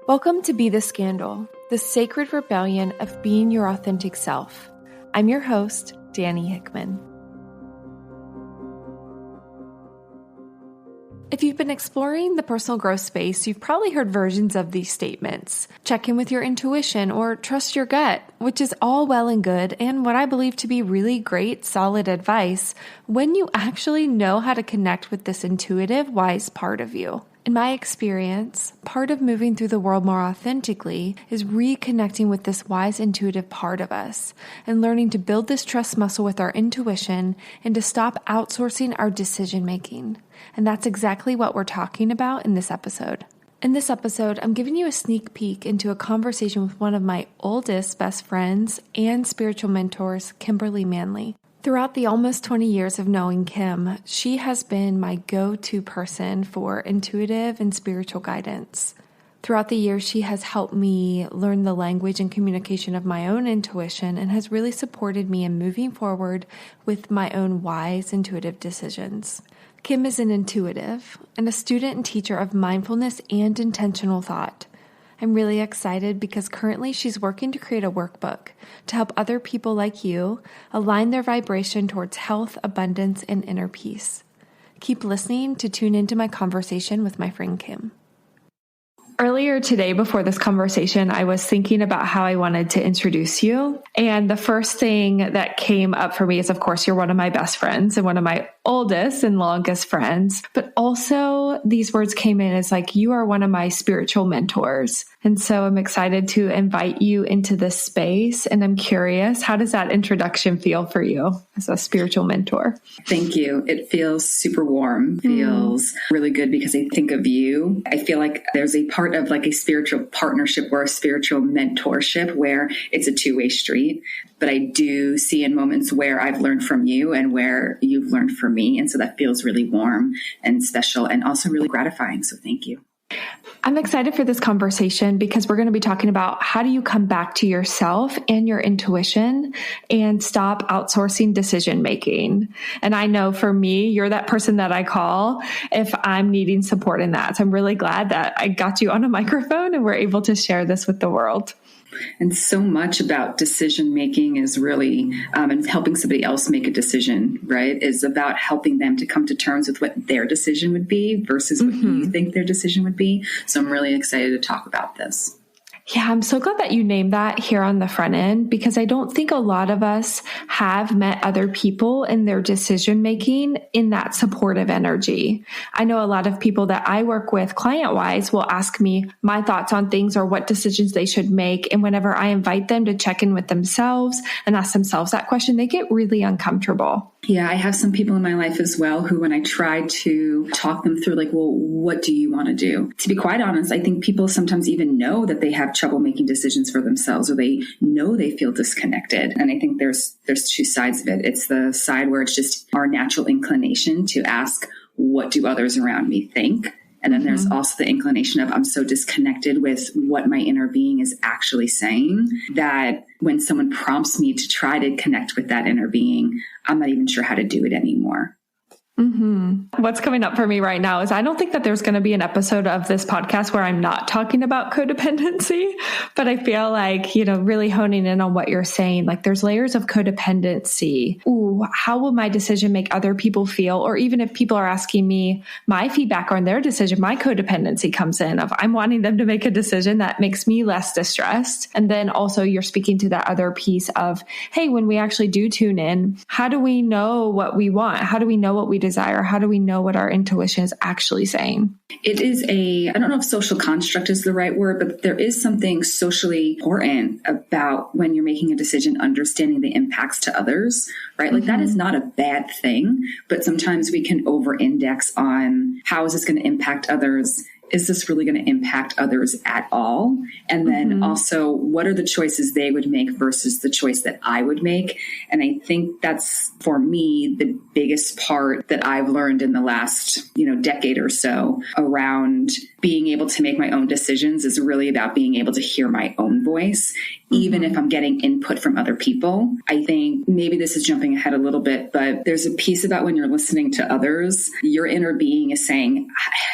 Welcome to Be the Scandal, the sacred rebellion of being your authentic self. I'm your host, Danny Hickman. If you've been exploring the personal growth space, you've probably heard versions of these statements. Check in with your intuition or trust your gut, which is all well and good and what I believe to be really great, solid advice when you actually know how to connect with this intuitive, wise part of you. In my experience, part of moving through the world more authentically is reconnecting with this wise, intuitive part of us and learning to build this trust muscle with our intuition and to stop outsourcing our decision making. And that's exactly what we're talking about in this episode. In this episode, I'm giving you a sneak peek into a conversation with one of my oldest best friends and spiritual mentors, Kimberly Manley. Throughout the almost 20 years of knowing Kim, she has been my go-to person for intuitive and spiritual guidance. Throughout the years, she has helped me learn the language and communication of my own intuition and has really supported me in moving forward with my own wise, intuitive decisions. Kim is an intuitive and a student and teacher of mindfulness and intentional thought. I'm really excited because currently she's working to create a workbook to help other people like you align their vibration towards health, abundance, and inner peace. Keep listening to tune into my conversation with my friend Kim. Earlier today, before this conversation, I was thinking about how I wanted to introduce you. And the first thing that came up for me is, of course, you're one of my best friends and one of my oldest and longest friends. But also these words came in as like, you are one of my spiritual mentors. And so I'm excited to invite you into this space. And I'm curious, how does that introduction feel for you as a spiritual mentor? Thank you. It feels super warm, feels really good because I think of you. I feel like there's a part of like a spiritual partnership or a spiritual mentorship where it's a two-way street. But I do see in moments where I've learned from you and where you've learned from me. And so that feels really warm and special and also really gratifying. So thank you. I'm excited for this conversation because we're going to be talking about how do you come back to yourself and your intuition and stop outsourcing decision making. And I know for me, you're that person that I call if I'm needing support in that. So I'm really glad that I got you on a microphone and we're able to share this with the world. And so much about decision making is really, and helping somebody else make a decision, right, is about helping them to come to terms with what their decision would be versus what you think their decision would be. So I'm really excited to talk about this. Yeah, I'm so glad that you named that here on the front end because I don't think a lot of us have met other people in their decision making in that supportive energy. I know a lot of people that I work with client-wise will ask me my thoughts on things or what decisions they should make. And whenever I invite them to check in with themselves and ask themselves that question, they get really uncomfortable. Yeah, I have some people in my life as well who, when I try to talk them through, like, well, what do you want to do? To be quite honest, I think people sometimes even know that they have trouble making decisions for themselves or they know they feel disconnected. And I think there's two sides of it. It's the side where it's just our natural inclination to ask, what do others around me think? And then there's also the inclination of I'm so disconnected with what my inner being is actually saying that when someone prompts me to try to connect with that inner being, I'm not even sure how to do it anymore. What's coming up for me right now is I don't think that there's going to be an episode of this podcast where I'm not talking about codependency, but I feel like, really honing in on what you're saying, like there's layers of codependency. Ooh, how will my decision make other people feel? Or even if people are asking me my feedback on their decision, my codependency comes in of I'm wanting them to make a decision that makes me less distressed. And then also you're speaking to that other piece of, hey, when we actually do tune in, how do we know what we want? How do we know what we desire? How do we know what our intuition is actually saying? It is I don't know if social construct is the right word, but there is something socially important about when you're making a decision, understanding the impacts to others, right? Like that is not a bad thing, but sometimes we can over-index on how is this going to impact others? Is this really going to impact others at all? And then also, what are the choices they would make versus the choice that I would make? And I think that's, for me, the biggest part that I've learned in the last, decade or so around being able to make my own decisions is really about being able to hear my own voice, even if I'm getting input from other people. I think maybe this is jumping ahead a little bit, but there's a piece about when you're listening to others, your inner being is saying,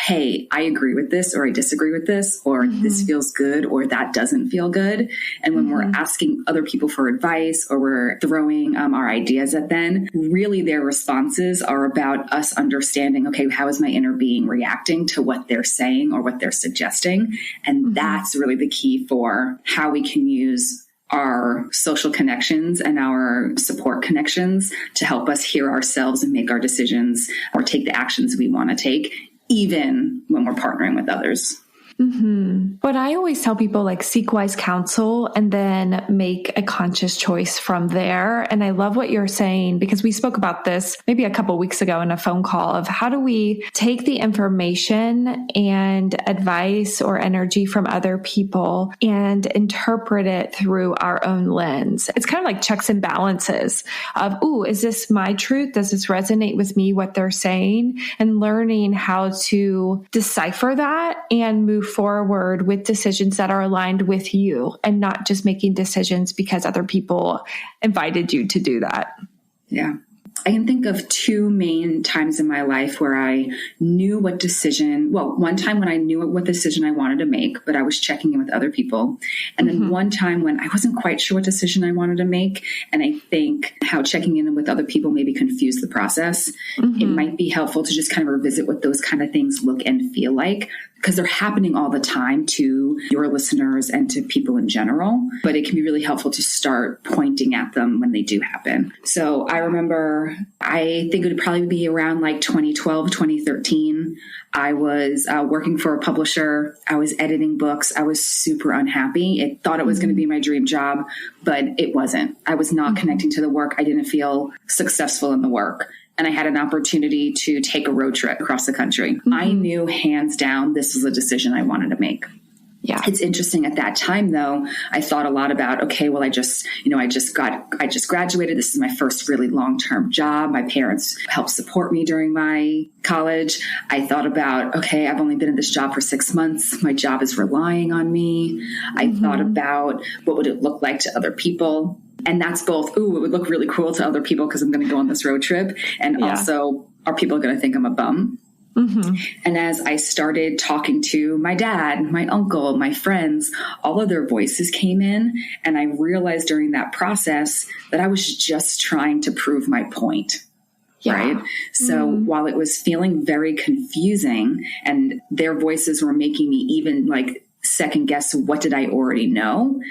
hey, I agree with this, or I disagree with this, or this feels good, or that doesn't feel good. And when we're asking other people for advice, or we're throwing our ideas at them, really their responses are about us understanding, okay, how is my inner being reacting to what they're saying or what they're suggesting? And that's really the key for how we can use our social connections and our support connections to help us hear ourselves and make our decisions or take the actions we want to take, even when we're partnering with others. But I always tell people, like, seek wise counsel and then make a conscious choice from there. And I love what you're saying, because we spoke about this maybe a couple of weeks ago in a phone call of how do we take the information and advice or energy from other people and interpret it through our own lens. It's kind of like checks and balances of, ooh, is this my truth? Does this resonate with me, what they're saying? And learning how to decipher that and move forward with decisions that are aligned with you, and not just making decisions because other people invited you to do that. Yeah. I can think of two main times in my life where I knew what decision, well, one time when I knew what decision I wanted to make, but I was checking in with other people. And then one time when I wasn't quite sure what decision I wanted to make. And I think how checking in with other people maybe confused the process. It might be helpful to just kind of revisit what those kind of things look and feel like, because they're happening all the time to your listeners and to people in general. But it can be really helpful to start pointing at them when they do happen. So I remember, I think it would probably be around like 2012, 2013. I was working for a publisher. I was editing books. I was super unhappy. I thought it was going to be my dream job, but it wasn't. I was not connecting to the work. I didn't feel successful in the work. And I had an opportunity to take a road trip across the country. I knew hands down this was a decision I wanted to make. Yeah. It's interesting at that time, though, I thought a lot about, okay, well, I just graduated. This is my first really long-term job. My parents helped support me during my college. I thought about, okay, I've only been in this job for 6 months. My job is relying on me. I thought about what would it look like to other people. And that's both, ooh, it would look really cool to other people because I'm going to go on this road trip. And also, are people going to think I'm a bum? And as I started talking to my dad, my uncle, my friends, all of their voices came in. And I realized during that process that I was just trying to prove my point. Right. So while it was feeling very confusing and their voices were making me even like second guess, what did I already know?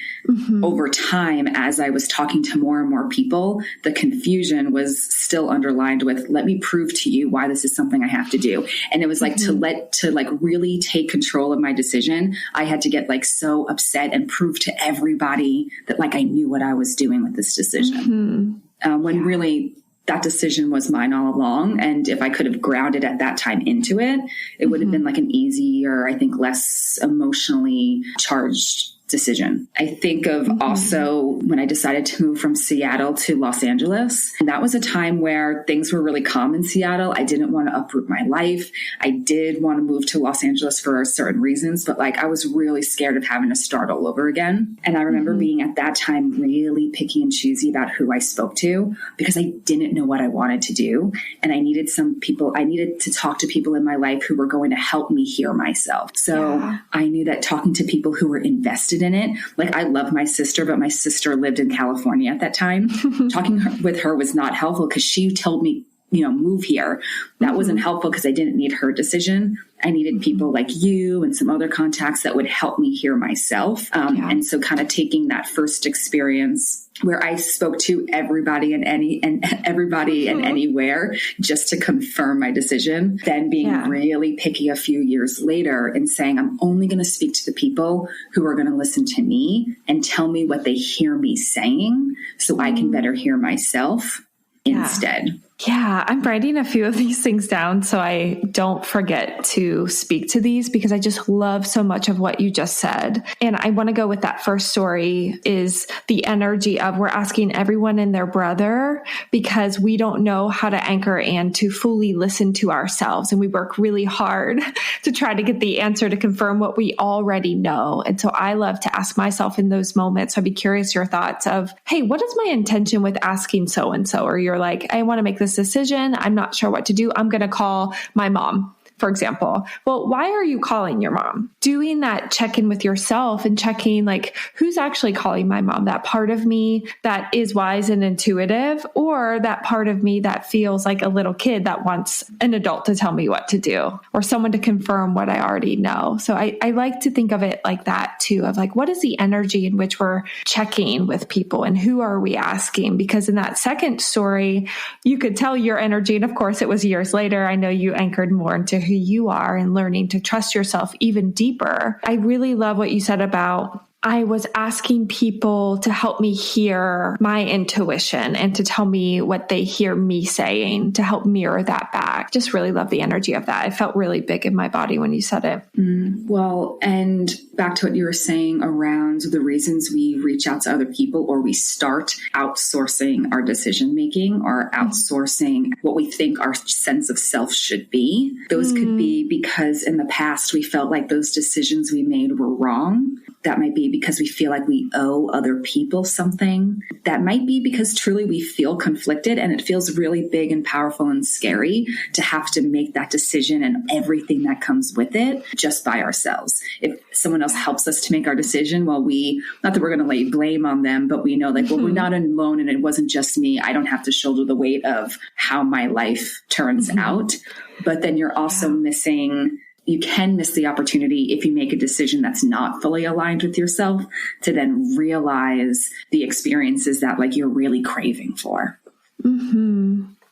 Over time, as I was talking to more and more people, the confusion was still underlined with, let me prove to you why this is something I have to do. And it was like to really take control of my decision. I had to get like so upset and prove to everybody that like I knew what I was doing with this decision. When really that decision was mine all along. And if I could have grounded at that time into it, it would have been like an easier, I think, less emotionally charged decision. I think of also when I decided to move from Seattle to Los Angeles. And that was a time where things were really calm in Seattle. I didn't want to uproot my life. I did want to move to Los Angeles for certain reasons, but like I was really scared of having to start all over again. And I remember being at that time really picky and choosy about who I spoke to because I didn't know what I wanted to do. And I needed to talk to people in my life who were going to help me hear myself. So I knew that talking to people who were invested in it, like I love my sister, but my sister lived in California at that time. Talking with her was not helpful because she told me, move here. That wasn't helpful because I didn't need her decision. I needed people like you and some other contacts that would help me hear myself. And so kind of taking that first experience where I spoke to everybody and everybody and anywhere just to confirm my decision, then being really picky a few years later and saying, I'm only going to speak to the people who are going to listen to me and tell me what they hear me saying so I can better hear myself instead. Yeah, I'm writing a few of these things down so I don't forget to speak to these because I just love so much of what you just said. And I want to go with that first story is the energy of we're asking everyone and their brother because we don't know how to anchor and to fully listen to ourselves. And we work really hard to try to get the answer to confirm what we already know. And so I love to ask myself in those moments, I'd be curious your thoughts of, hey, what is my intention with asking so-and-so? Or you're like, I want to make this decision. I'm not sure what to do. I'm going to call my mom for example, well, why are you calling your mom? Doing that check-in with yourself and checking like, who's actually calling my mom? That part of me that is wise and intuitive, or that part of me that feels like a little kid that wants an adult to tell me what to do or someone to confirm what I already know. So I like to think of it like that too, of like, what is the energy in which we're checking with people and who are we asking? Because in that second story, you could tell your energy. And of course, it was years later. I know you anchored more into who you are and learning to trust yourself even deeper. I really love what you said about I was asking people to help me hear my intuition and to tell me what they hear me saying to help mirror that back. Just really love the energy of that. I felt really big in my body when you said it. Well, and back to what you were saying around the reasons we reach out to other people or we start outsourcing our decision making or outsourcing what we think our sense of self should be. Those could be because in the past we felt like those decisions we made were wrong. That might be because we feel like we owe other people something. That might be because truly we feel conflicted and it feels really big and powerful and scary to have to make that decision and everything that comes with it just by ourselves. If someone else helps us to make our decision, well, not that we're going to lay blame on them, but we know like, well, we're not alone and it wasn't just me. I don't have to shoulder the weight of how my life turns out. But then you're also you can miss the opportunity if you make a decision that's not fully aligned with yourself to then realize the experiences that like you're really craving for.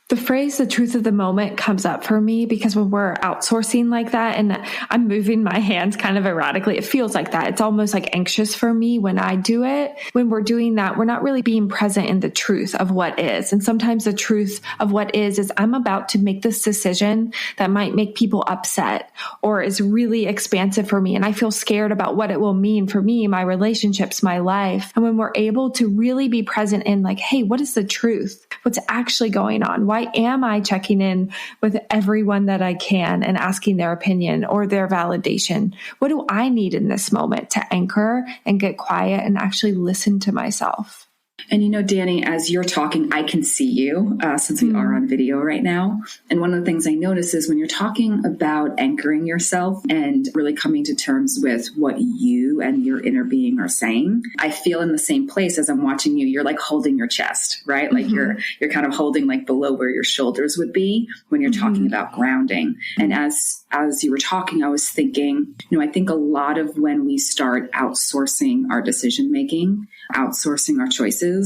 The phrase, the truth of the moment, comes up for me because when we're outsourcing like that and I'm moving my hands kind of erratically, it feels like that. It's almost like anxious for me when I do it. When we're doing that, we're not really being present in the truth of what is. And sometimes the truth of what is I'm about to make this decision that might make people upset or is really expansive for me. And I feel scared about what it will mean for me, my relationships, my life. And when we're able to really be present in like, hey, what is the truth? What's actually going on? Why am I checking in with everyone that I can and asking their opinion or their validation? What do I need in this moment to anchor and get quiet and actually listen to myself? And you know, Danny, as you're talking, I can see you since we are on video right now. And one of the things I notice is when you're talking about anchoring yourself and really coming to terms with what you and your inner being are saying, I feel in the same place as I'm watching you. You're like holding your chest, right? Like you're kind of holding like below where your shoulders would be when you're talking about grounding. And as you were talking, I was thinking, I think a lot of when we start outsourcing our decision making, outsourcing our choices,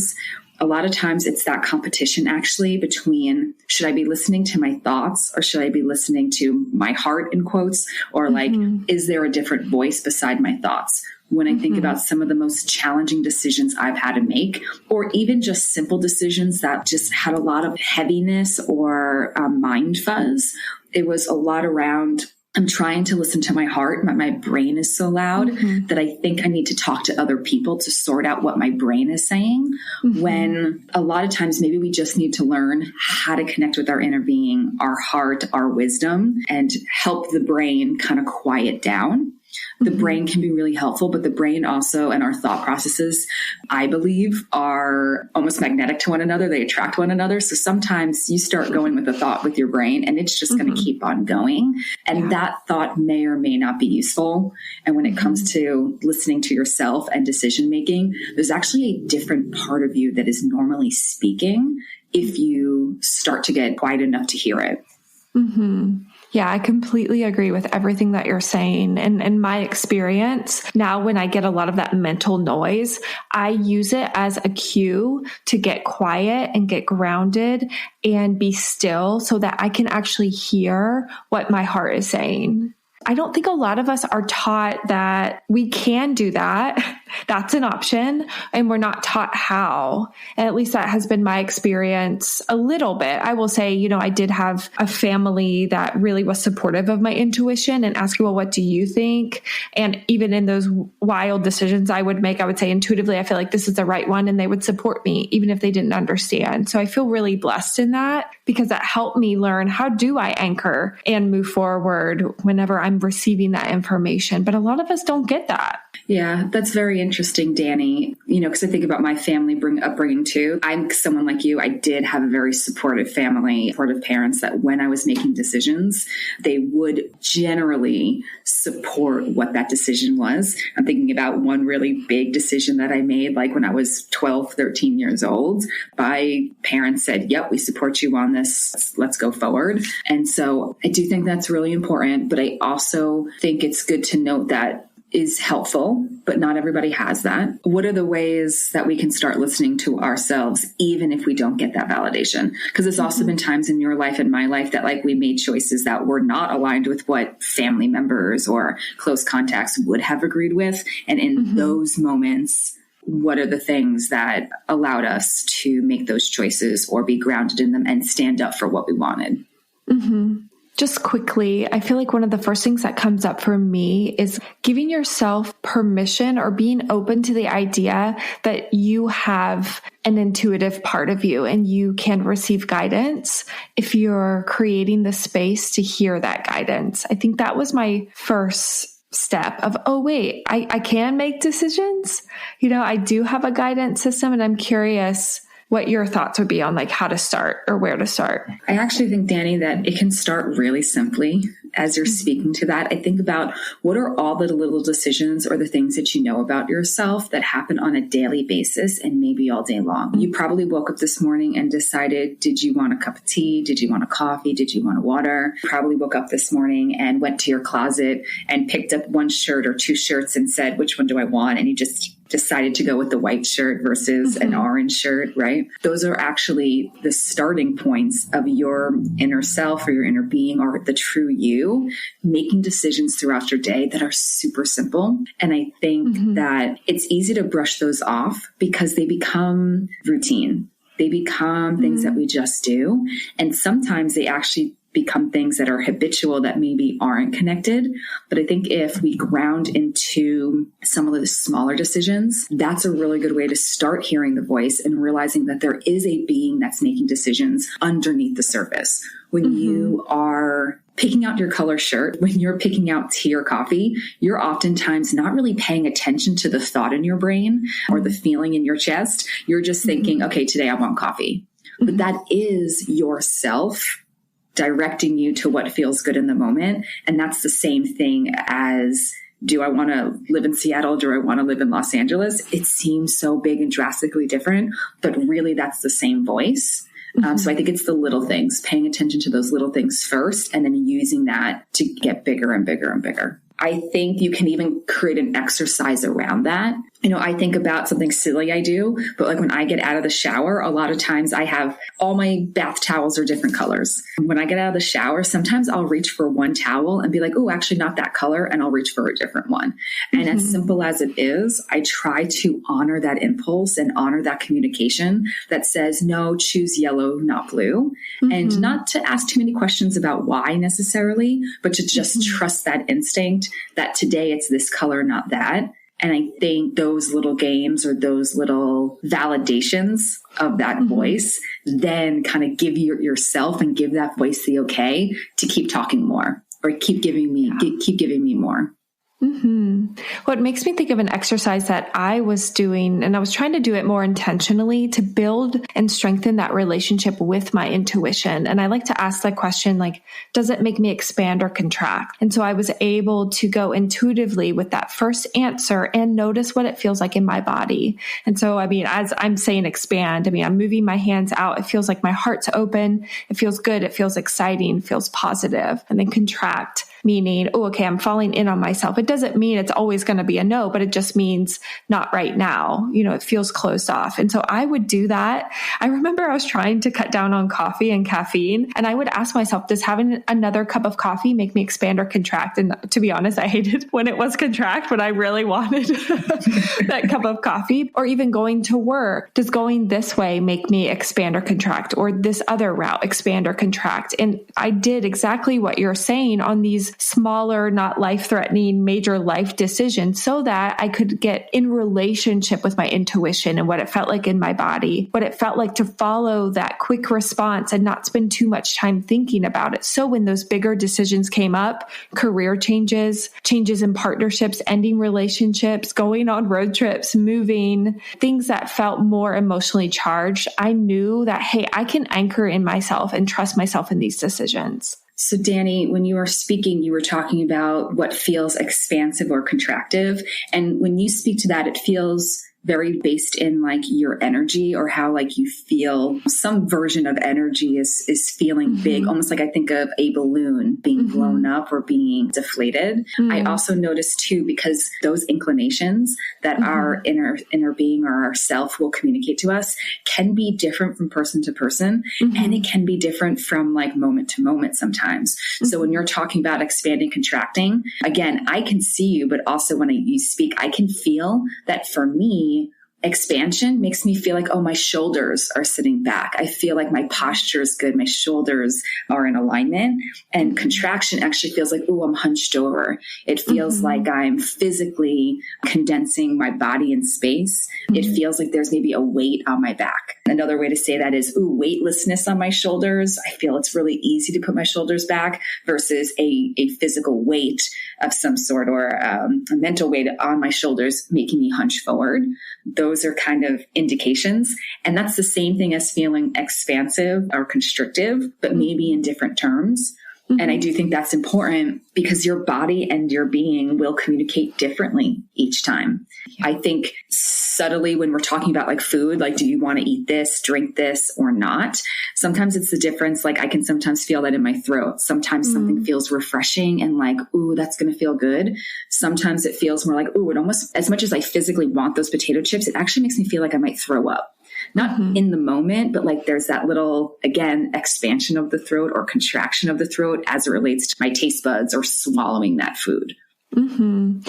a lot of times it's that competition actually between should I be listening to my thoughts or should I be listening to my heart in quotes, or like, is there a different voice beside my thoughts? When I think about some of the most challenging decisions I've had to make, or even just simple decisions that just had a lot of heaviness or mind fuzz, it was a lot around I'm trying to listen to my heart, but my brain is so loud that I think I need to talk to other people to sort out what my brain is saying. When a lot of times maybe we just need to learn how to connect with our inner being, our heart, our wisdom, and help the brain kind of quiet down. The brain can be really helpful, but the brain also and our thought processes, I believe, are almost magnetic to one another. They attract one another. So sometimes you start going with a thought with your brain and it's just going to keep on going. And that thought may or may not be useful. And when it comes to listening to yourself and decision making, there's actually a different part of you that is normally speaking if you start to get quiet enough to hear it. Yeah, I completely agree with everything that you're saying. And in my experience, now when I get a lot of that mental noise, I use it as a cue to get quiet and get grounded and be still so that I can actually hear what my heart is saying. I don't think a lot of us are taught that we can do that. That's an option. And we're not taught how. And at least that has been my experience a little bit. I will say, I did have a family that really was supportive of my intuition and asking, well, what do you think? And even in those wild decisions I would make, I would say intuitively, I feel like this is the right one. And they would support me, even if they didn't understand. So I feel really blessed in that because that helped me learn how do I anchor and move forward whenever I'm receiving that information. But a lot of us don't get that. Yeah, that's very interesting, Danny. Because I think about my family upbringing too. I'm someone like you. I did have a very supportive family, supportive parents that when I was making decisions, they would generally support what that decision was. I'm thinking about one really big decision that I made, like when I was 12, 13 years old. My parents said, yep, we support you on this. Let's go forward. And so I do think that's really important. But I also think it's good to note that is helpful, but not everybody has that. What are the ways that we can start listening to ourselves, even if we don't get that validation? Because there's also been times in your life and my life that like we made choices that were not aligned with what family members or close contacts would have agreed with. And in those moments, what are the things that allowed us to make those choices or be grounded in them and stand up for what we wanted? Just quickly, I feel like one of the first things that comes up for me is giving yourself permission or being open to the idea that you have an intuitive part of you and you can receive guidance if you're creating the space to hear that guidance. I think that was my first step of, oh, wait, I can make decisions. I do have a guidance system, and I'm curious what your thoughts would be on like how to start or where to start. I actually think, Danny, that it can start really simply. As you're speaking to that, I think about what are all the little decisions or the things that you know about yourself that happen on a daily basis and maybe all day long. You probably woke up this morning and decided, did you want a cup of tea? Did you want a coffee? Did you want a water? Probably woke up this morning and went to your closet and picked up one shirt or two shirts and said, which one do I want? And you just decided to go with the white shirt versus an orange shirt, right? Those are actually the starting points of your inner self or your inner being or the true you, making decisions throughout your day that are super simple. And I think that it's easy to brush those off because they become routine. They become things that we just do. And sometimes they actually become things that are habitual that maybe aren't connected. But I think if we ground into some of the smaller decisions, that's a really good way to start hearing the voice and realizing that there is a being that's making decisions underneath the surface. When you are picking out your color shirt, when you're picking out tea or coffee, you're oftentimes not really paying attention to the thought in your brain or the feeling in your chest. You're just thinking, okay, today I want coffee. But that is yourself directing you to what feels good in the moment. And that's the same thing as, do I want to live in Seattle? Do I want to live in Los Angeles? It seems so big and drastically different, but really that's the same voice. So I think it's the little things, paying attention to those little things first, and then using that to get bigger and bigger and bigger. I think you can even create an exercise around that. I think about something silly I do, but like when I get out of the shower, a lot of times I have all my bath towels are different colors. When I get out of the shower, sometimes I'll reach for one towel and be like, oh, actually not that color. And I'll reach for a different one. And as simple as it is, I try to honor that impulse and honor that communication that says, no, choose yellow, not blue. And not to ask too many questions about why necessarily, but to just trust that instinct that today it's this color, not that. And I think those little games or those little validations of that voice then kind of give yourself and give that voice the okay to keep talking more or keep giving me more. Well, it makes me think of an exercise that I was doing, and I was trying to do it more intentionally to build and strengthen that relationship with my intuition. And I like to ask the question, like, does it make me expand or contract? And so I was able to go intuitively with that first answer and notice what it feels like in my body. And so, as I'm saying expand, I'm moving my hands out. It feels like my heart's open. It feels good. It feels exciting, feels positive. And then contract, meaning, oh, okay, I'm falling in on myself. It doesn't mean it's always going to be a no, but it just means not right now. It feels closed off. And so I would do that. I remember I was trying to cut down on coffee and caffeine, and I would ask myself, does having another cup of coffee make me expand or contract? And to be honest, I hated when it was contract, but I really wanted that cup of coffee. Or even going to work, does going this way make me expand or contract? Or this other route expand or contract? And I did exactly what you're saying on these these smaller, not life-threatening, major life decisions so that I could get in relationship with my intuition and what it felt like in my body, what it felt like to follow that quick response and not spend too much time thinking about it. So when those bigger decisions came up, career changes, changes in partnerships, ending relationships, going on road trips, moving, things that felt more emotionally charged, I knew that, hey, I can anchor in myself and trust myself in these decisions. So Danny, when you were speaking, you were talking about what feels expansive or contractive. And when you speak to that, it feels very based in like your energy or how like you feel. Some version of energy is feeling big, almost like I think of a balloon being blown up or being deflated. I also noticed too, because those inclinations that our inner being or our self will communicate to us can be different from person to person. And it can be different from like moment to moment sometimes. So when you're talking about expanding, contracting, again, I can see you, but also when you speak, I can feel that for me, expansion makes me feel like, oh, my shoulders are sitting back. I feel like my posture is good. My shoulders are in alignment. And contraction actually feels like, oh, I'm hunched over. It feels like I'm physically condensing my body in space. It feels like there's maybe a weight on my back. Another way to say that is, ooh, weightlessness on my shoulders. I feel it's really easy to put my shoulders back versus a physical weight of some sort or a mental weight on my shoulders making me hunch forward. Those are kind of indications. And that's the same thing as feeling expansive or constrictive, but maybe in different terms. And I do think that's important because your body and your being will communicate differently each time. I think subtly when we're talking about like food, like, do you want to eat this, drink this or not? Sometimes it's the difference. Like I can sometimes feel that in my throat. Sometimes something feels refreshing and like, ooh, that's going to feel good. Sometimes it feels more like, ooh, it almost, as much as I physically want those potato chips, it actually makes me feel like I might throw up. Not in the moment, but like there's that little, again, expansion of the throat or contraction of the throat as it relates to my taste buds or swallowing that food.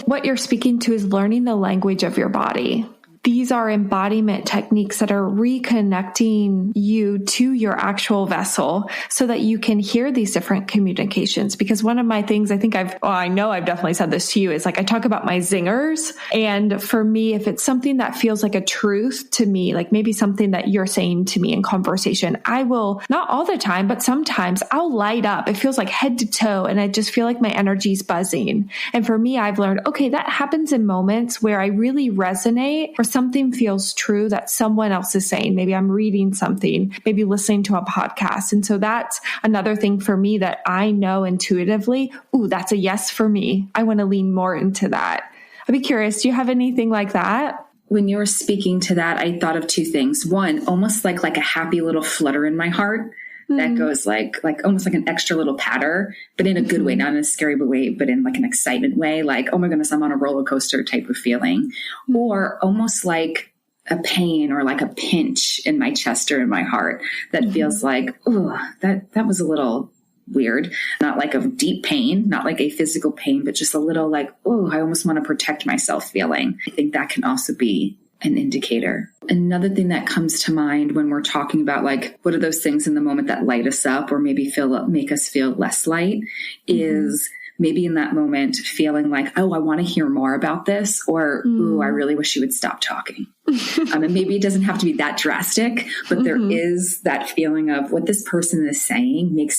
What you're speaking to is learning the language of your body. These are embodiment techniques that are reconnecting you to your actual vessel so that you can hear these different communications. Because one of my things I know I've definitely said this to you is like, I talk about my zingers. And for me, if it's something that feels like a truth to me, like maybe something that you're saying to me in conversation, I will, not all the time, but sometimes I'll light up. It feels like head to toe. And I just feel like my energy's buzzing. And for me, I've learned, okay, that happens in moments where I really resonate or something feels true that someone else is saying. Maybe I'm reading something, maybe listening to a podcast. And so that's another thing for me that I know intuitively, ooh, that's a yes for me. I want to lean more into that. I'd be curious, do you have anything like that? When you were speaking to that, I thought of two things. One, almost like a happy little flutter in my heart that goes like almost like an extra little patter, but in a good way, not in a scary way, but in like an excitement way, like, oh my goodness, I'm on a roller coaster type of feeling, or almost like a pain or like a pinch in my chest or in my heart that feels like, oh, that was a little weird. Not like a deep pain, not like a physical pain, but just a little like, oh, I almost want to protect myself feeling. I think that can also be an indicator. Another thing that comes to mind when we're talking about like, what are those things in the moment that light us up or maybe make us feel less light is maybe in that moment feeling like, oh, I want to hear more about this, or, ooh, I really wish you would stop talking. And maybe it doesn't have to be that drastic, but there is that feeling of what this person is saying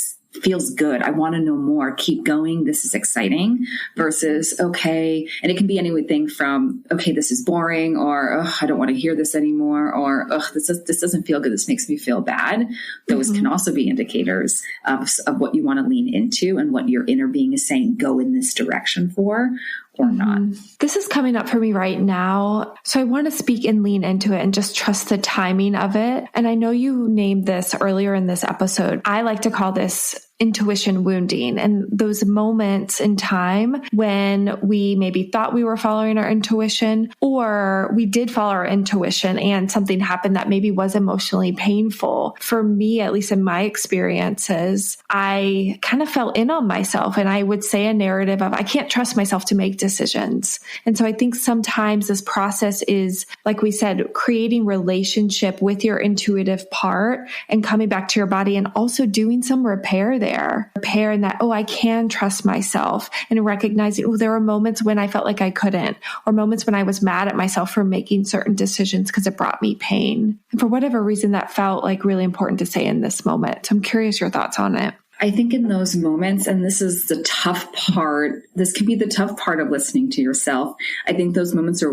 feels good. I want to know more. Keep going. This is exciting versus, okay. And it can be anything from, okay, this is boring, or, oh, I don't want to hear this anymore, or, oh, this doesn't feel good. This makes me feel bad. Those can also be indicators of what you want to lean into and what your inner being is saying, go in this direction for, or not. This is coming up for me right now. So I want to speak and lean into it and just trust the timing of it. And I know you named this earlier in this episode. I like to call this intuition wounding, and those moments in time when we maybe thought we were following our intuition, or we did follow our intuition and something happened that maybe was emotionally painful. For me, at least in my experiences, I kind of fell in on myself, and I would say a narrative of, I can't trust myself to make decisions. And so I think sometimes this process is, like we said, creating relationship with your intuitive part and coming back to your body and also doing some repair there. repair and that, I can trust myself, and recognizing, there were moments when I felt like I couldn't, or moments when I was mad at myself for making certain decisions because it brought me pain. And for whatever reason, that felt like really important to say in this moment. So I'm curious your thoughts on it. I think in those moments, and this is the tough part, this can be the tough part of listening to yourself. I think those moments are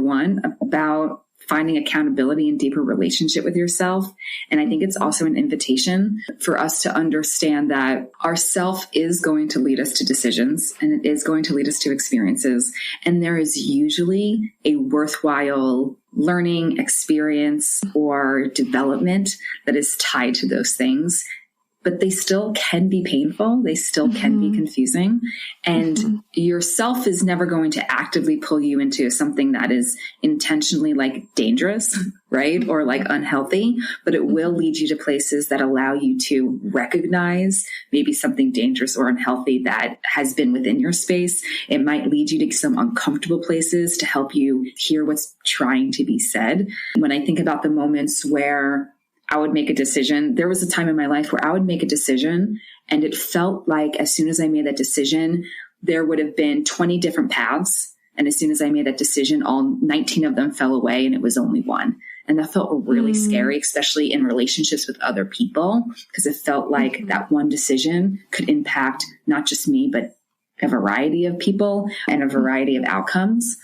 about finding accountability and deeper relationship with yourself. And I think it's also an invitation for us to understand that our self is going to lead us to decisions, and it is going to lead us to experiences. And there is usually a worthwhile learning, experience, or development that is tied to those things. But they still can be painful. They still can be confusing. And yourself is never going to actively pull you into something that is intentionally like dangerous, right? Or like unhealthy, but it will lead you to places that allow you to recognize maybe something dangerous or unhealthy that has been within your space. It might lead you to some uncomfortable places to help you hear what's trying to be said. When I think about the moments where I would make a decision, there was a time in my life where I would make a decision and it felt like as soon as I made that decision, there would have been 20 different paths. And as soon as I made that decision, all 19 of them fell away and it was only one. And that felt really scary, especially in relationships with other people, because it felt like that one decision could impact not just me, but a variety of people and a variety of outcomes.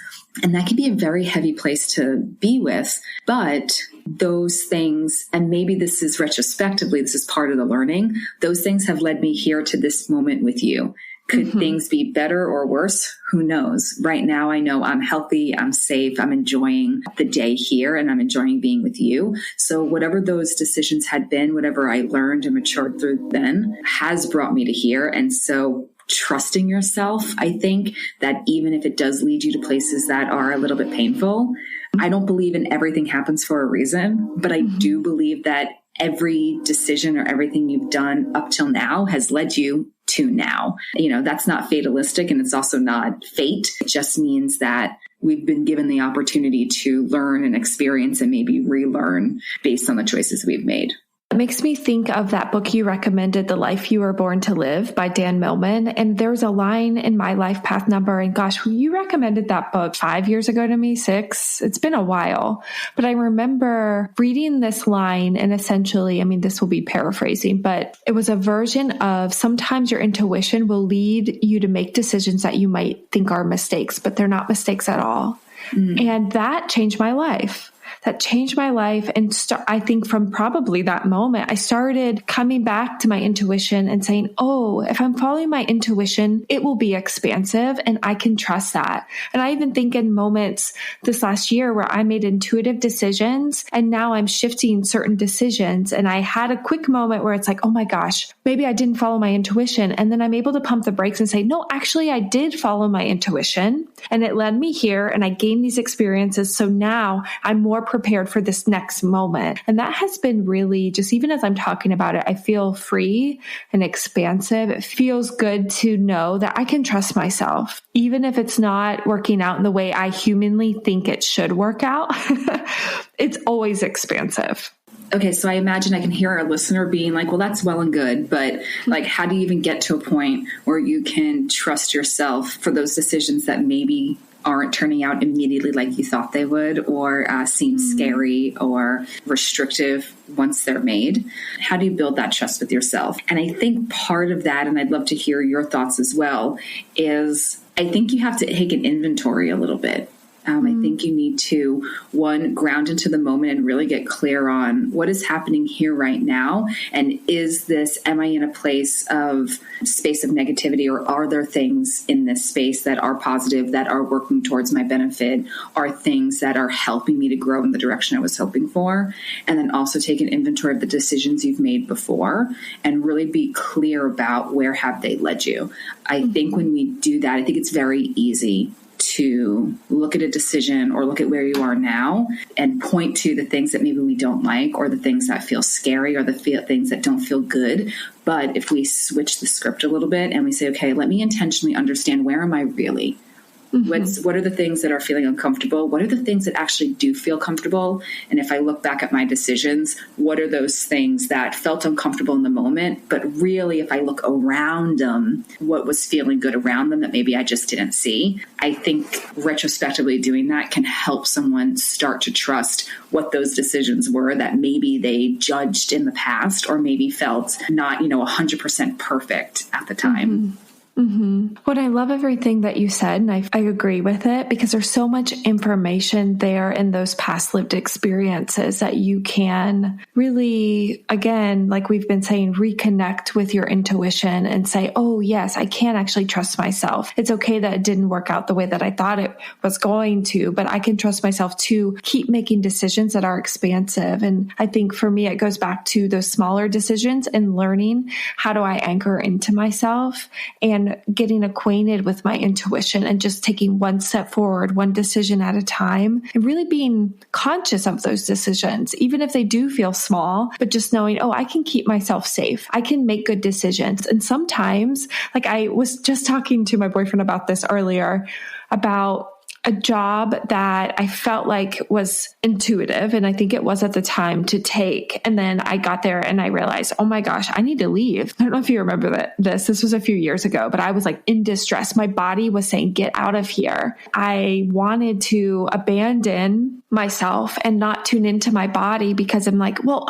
And that can be a very heavy place to be with. But those things, and maybe this is retrospectively, this is part of the learning, those things have led me here to this moment with you. Could things be better or worse? Who knows? Right now, I know I'm healthy, I'm safe, I'm enjoying the day here, and I'm enjoying being with you. So whatever those decisions had been, whatever I learned and matured through then has brought me to here. And so trusting yourself, I think that even if it does lead you to places that are a little bit painful, I don't believe in everything happens for a reason, but I do believe that every decision or everything you've done up till now has led you to now. You know, that's not fatalistic, and it's also not fate. It just means that we've been given the opportunity to learn and experience and maybe relearn based on the choices we've made. It makes me think of that book you recommended, The Life You Were Born to Live by Dan Millman. And there's a line in my life path number. And gosh, you recommended that book 5 years ago to me, 6. It's been a while. But I remember reading this line and essentially, this will be paraphrasing, but it was a version of sometimes your intuition will lead you to make decisions that you might think are mistakes, but they're not mistakes at all. And that changed my life. That changed my life. And I think from probably that moment, I started coming back to my intuition and saying, if I'm following my intuition, it will be expansive and I can trust that. And I even think in moments this last year where I made intuitive decisions and now I'm shifting certain decisions. And I had a quick moment where it's like, oh my gosh, maybe I didn't follow my intuition. And then I'm able to pump the brakes and say, no, actually I did follow my intuition and it led me here and I gained these experiences. So now I'm more prepared for this next moment. And that has been really just, even as I'm talking about it, I feel free and expansive. It feels good to know that I can trust myself, even if it's not working out in the way I humanly think it should work out. It's always expansive. Okay, so I imagine I can hear our listener being like, well, that's well and good, but like, how do you even get to a point where you can trust yourself for those decisions that maybe aren't turning out immediately like you thought they would, or seem scary or restrictive once they're made? How do you build that trust with yourself? And I think part of that, and I'd love to hear your thoughts as well, is I think you have to take an inventory a little bit. I think you need to, one, ground into the moment and really get clear on what is happening here right now. And am I in a space of negativity, or are there things in this space that are positive, that are working towards my benefit, are things that are helping me to grow in the direction I was hoping for? And then also take an inventory of the decisions you've made before and really be clear about where have they led you. I think when we do that, I think it's very easy to look at a decision or look at where you are now and point to the things that maybe we don't like, or the things that feel scary, or the things that don't feel good. But if we switch the script a little bit and we say, okay, let me intentionally understand, where am I really? What are the things that are feeling uncomfortable? What are the things that actually do feel comfortable? And if I look back at my decisions, what are those things that felt uncomfortable in the moment? But really, if I look around them, what was feeling good around them that maybe I just didn't see? I think retrospectively doing that can help someone start to trust what those decisions were that maybe they judged in the past or maybe felt not, 100% perfect at the time. Well, I love everything that you said, and I agree with it because there's so much information there in those past lived experiences that you can really, again, like we've been saying, reconnect with your intuition and say, oh, yes, I can actually trust myself. It's okay that it didn't work out the way that I thought it was going to, but I can trust myself to keep making decisions that are expansive. And I think for me, it goes back to those smaller decisions and learning how do I anchor into myself and getting acquainted with my intuition and just taking one step forward, one decision at a time, and really being conscious of those decisions, even if they do feel small, but just knowing, oh, I can keep myself safe. I can make good decisions. And sometimes, like I was just talking to my boyfriend about this earlier, about a job that I felt like was intuitive, and I think it was at the time, to take. And then I got there and I realized, oh my gosh, I need to leave. I don't know if you remember that this was a few years ago, but I was like in distress. My body was saying, get out of here. I wanted to abandon myself and not tune into my body because I'm like, well,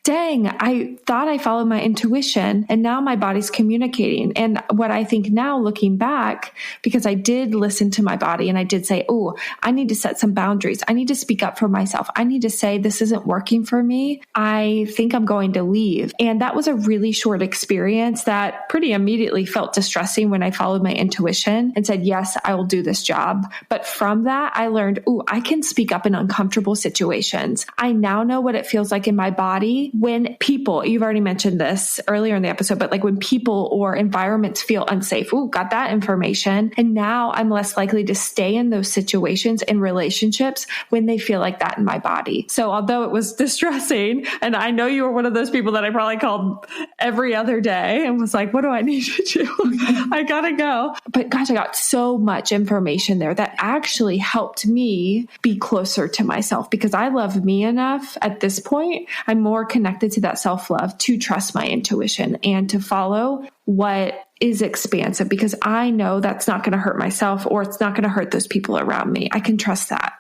dang, I thought I followed my intuition and now my body's communicating. And what I think now looking back, because I did listen to my body and I did say, oh, I need to set some boundaries. I need to speak up for myself. I need to say, this isn't working for me. I think I'm going to leave. And that was a really short experience that pretty immediately felt distressing when I followed my intuition and said, yes, I will do this job. But from that, I learned, oh, I can speak up in uncomfortable situations. I now know what it feels like in my body when people, you've already mentioned this earlier in the episode, but like when people or environments feel unsafe. Ooh, got that information. And now I'm less likely to stay in those situations and relationships when they feel like that in my body. So although it was distressing, and I know you were one of those people that I probably called every other day and was like, what do I need to do? I gotta go. But gosh, I got so much information there that actually helped me be closer to myself because I love me enough at this point. I'm more connected to that self-love to trust my intuition and to follow what is expansive because I know that's not going to hurt myself or it's not going to hurt those people around me. I can trust that.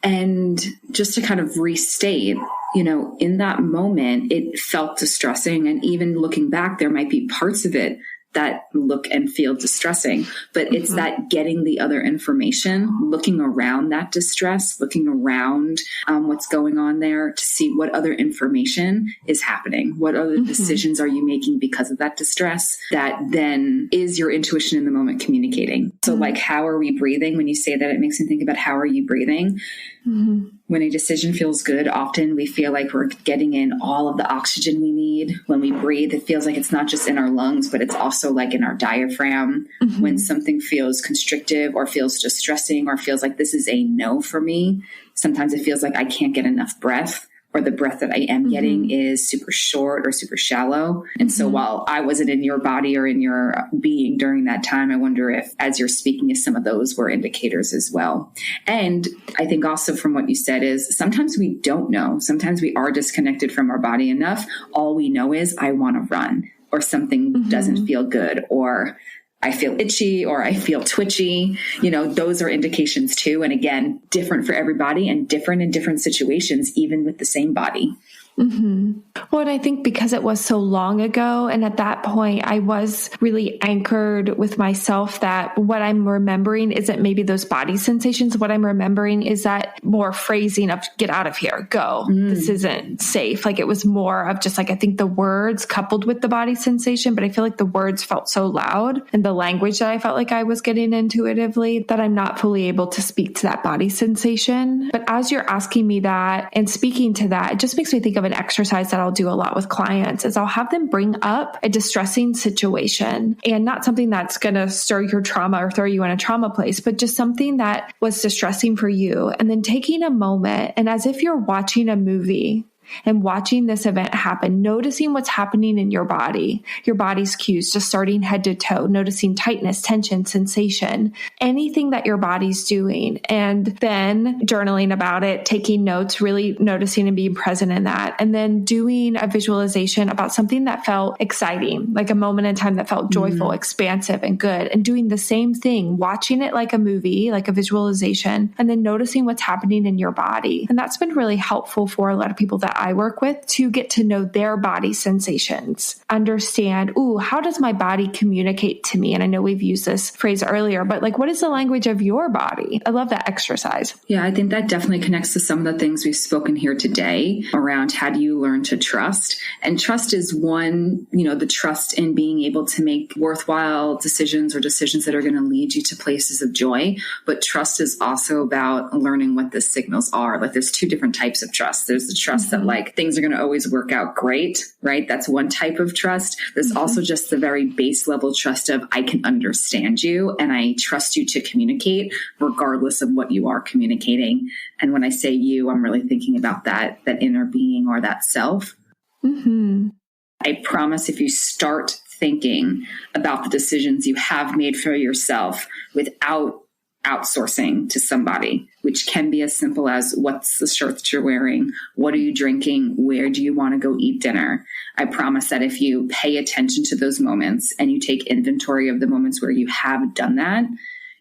And just to kind of restate, in that moment, it felt distressing. And even looking back, there might be parts of it that look and feel distressing, but it's that getting the other information, looking around that distress, looking around what's going on there to see what other information is happening. What other decisions are you making because of that distress that then is your intuition in the moment communicating? So like, how are we breathing? When you say that, it makes me think about how are you breathing? When a decision feels good, often we feel like we're getting in all of the oxygen we need. When we breathe, it feels like it's not just in our lungs, but it's also like in our diaphragm. When something feels constrictive or feels distressing or feels like this is a no for me, sometimes it feels like I can't get enough breath, or the breath that I am getting is super short or super shallow. And so while I wasn't in your body or in your being during that time, I wonder if, as you're speaking, if some of those were indicators as well. And I think also from what you said is sometimes we don't know. Sometimes we are disconnected from our body enough. All we know is I want to run, or something doesn't feel good, or I feel itchy, or I feel twitchy. Those are indications too. And again, different for everybody and different in different situations, even with the same body. Well, and I think because it was so long ago, and at that point I was really anchored with myself that what I'm remembering isn't maybe those body sensations. What I'm remembering is that more phrasing of get out of here, go, this isn't safe. Like it was more of just like, I think the words coupled with the body sensation, but I feel like the words felt so loud and the language that I felt like I was getting intuitively that I'm not fully able to speak to that body sensation. But as you're asking me that and speaking to that, it just makes me think of an exercise that I'll do a lot with clients is I'll have them bring up a distressing situation, and not something that's going to stir your trauma or throw you in a trauma place, but just something that was distressing for you. And then taking a moment and as if you're watching a movie, and watching this event happen, noticing what's happening in your body's cues, just starting head to toe, noticing tightness, tension, sensation, anything that your body's doing, and then journaling about it, taking notes, really noticing and being present in that, and then doing a visualization about something that felt exciting, like a moment in time that felt joyful, expansive, and good, and doing the same thing, watching it like a movie, like a visualization, and then noticing what's happening in your body. And that's been really helpful for a lot of people that I work with to get to know their body sensations, understand, how does my body communicate to me? And I know we've used this phrase earlier, but like, what is the language of your body? I love that exercise. Yeah, I think that definitely connects to some of the things we've spoken here today around how do you learn to trust? And trust is one, the trust in being able to make worthwhile decisions or decisions that are going to lead you to places of joy. But trust is also about learning what the signals are. Like there's two different types of trust. There's the trust that like things are going to always work out great, right? That's one type of trust. There's also just the very base level trust of I can understand you and I trust you to communicate regardless of what you are communicating. And when I say you, I'm really thinking about that inner being or that self. I promise if you start thinking about the decisions you have made for yourself without outsourcing to somebody, which can be as simple as what's the shirt that you're wearing? What are you drinking? Where do you want to go eat dinner? I promise that if you pay attention to those moments and you take inventory of the moments where you have done that,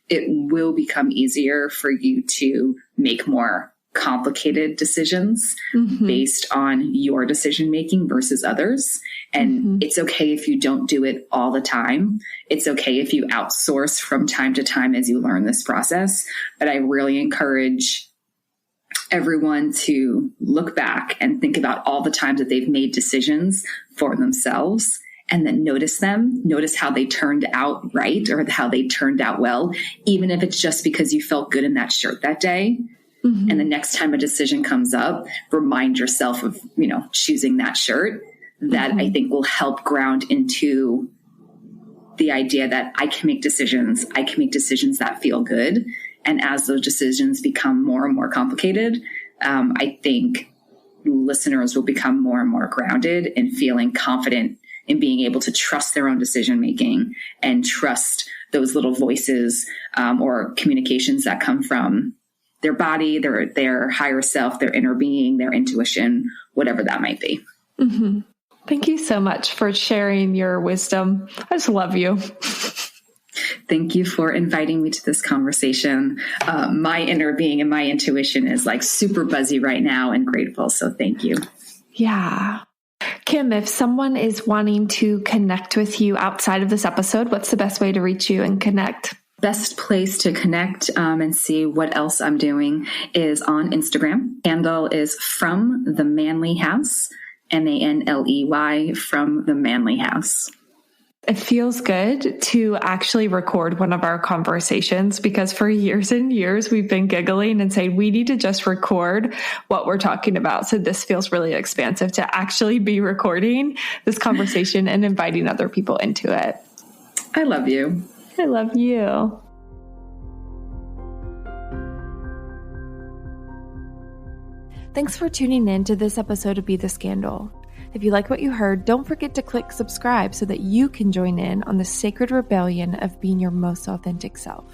it will become easier for you to make more complicated decisions based on your decision making versus others. And it's okay if you don't do it all the time. It's okay if you outsource from time to time as you learn this process. But I really encourage everyone to look back and think about all the times that they've made decisions for themselves and then notice them, notice how they turned out right or how they turned out well, even if it's just because you felt good in that shirt that day. And the next time a decision comes up, remind yourself of, choosing that shirt. That I think will help ground into the idea that I can make decisions. I can make decisions that feel good. And as those decisions become more and more complicated, I think listeners will become more and more grounded in feeling confident in being able to trust their own decision making and trust those little voices or communications that come from their body, their higher self, their inner being, their intuition, whatever that might be. Thank you so much for sharing your wisdom. I just love you. Thank you for inviting me to this conversation. My inner being and my intuition is like super buzzy right now and grateful. So thank you. Yeah. Kim, if someone is wanting to connect with you outside of this episode, what's the best way to reach you and connect? Best place to connect and see what else I'm doing is on Instagram. Handle is From the Manley House, Manley, From the Manley House. It feels good to actually record one of our conversations because for years and years we've been giggling and saying we need to just record what we're talking about. So this feels really expansive to actually be recording this conversation and inviting other people into it. I love you. I love you. Thanks for tuning in to this episode of Be the Scandal. If you like what you heard, don't forget to click subscribe so that you can join in on the sacred rebellion of being your most authentic self.